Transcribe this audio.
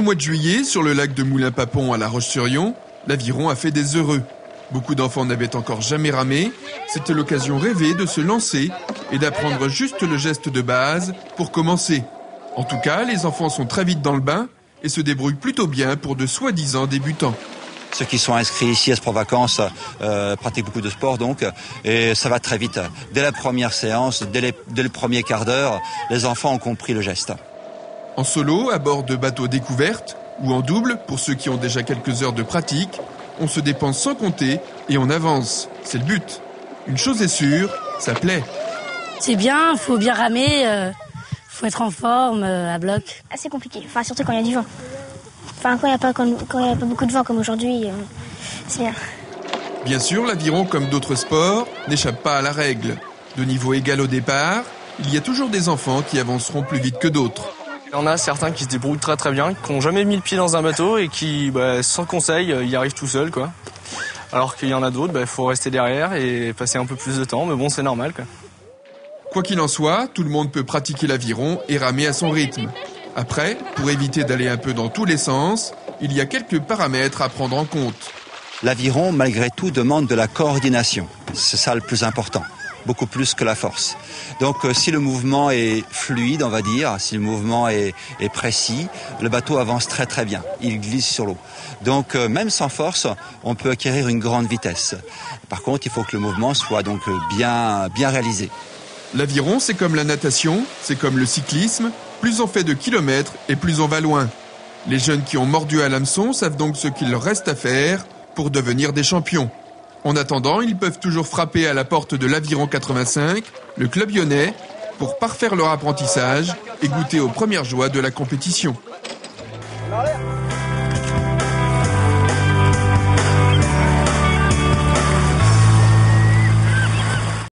mois de juillet, sur le lac de Moulins-Papon à La Roche-sur-Yon, l'aviron a fait des heureux. Beaucoup d'enfants n'avaient encore jamais ramé. C'était l'occasion rêvée de se lancer et d'apprendre juste le geste de base pour commencer. En tout cas, les enfants sont très vite dans le bain et se débrouillent plutôt bien pour de soi-disant débutants. Ceux qui sont inscrits ici à Sport Vacances pratiquent beaucoup de sport donc, et ça va très vite. Dès la première séance, dès le premier quart d'heure, les enfants ont compris le geste. En solo, à bord de bateaux découvertes, ou en double, pour ceux qui ont déjà quelques heures de pratique, on se dépense sans compter et on avance. C'est le but. Une chose est sûre, ça plaît. C'est bien, faut bien ramer, faut être en forme, à bloc. Assez compliqué, enfin surtout quand il y a du vent. Enfin quand il n'y a pas beaucoup de vent comme aujourd'hui, c'est bien. Bien sûr, l'aviron, comme d'autres sports, n'échappe pas à la règle. De niveau égal au départ, il y a toujours des enfants qui avanceront plus vite que d'autres. Il y en a certains qui se débrouillent très très bien, qui n'ont jamais mis le pied dans un bateau et qui, sans conseil, y arrivent tout seuls, quoi. Alors qu'il y en a d'autres, faut rester derrière et passer un peu plus de temps, mais bon, c'est normal, quoi. Quoi qu'il en soit, tout le monde peut pratiquer l'aviron et ramer à son rythme. Après, pour éviter d'aller un peu dans tous les sens, il y a quelques paramètres à prendre en compte. L'aviron, malgré tout, demande de la coordination. C'est ça le plus important, beaucoup plus que la force. Donc si le mouvement est fluide, on va dire, si le mouvement est précis, le bateau avance très très bien, il glisse sur l'eau. Donc même sans force, on peut acquérir une grande vitesse. Par contre, il faut que le mouvement soit donc bien réalisé. L'aviron, c'est comme la natation, c'est comme le cyclisme, plus on fait de kilomètres et plus on va loin. Les jeunes qui ont mordu à l'hameçon savent donc ce qu'il leur reste à faire pour devenir des champions. En attendant, ils peuvent toujours frapper à la porte de l'Aviron 85, le club lyonnais, pour parfaire leur apprentissage et goûter aux premières joies de la compétition. Allez.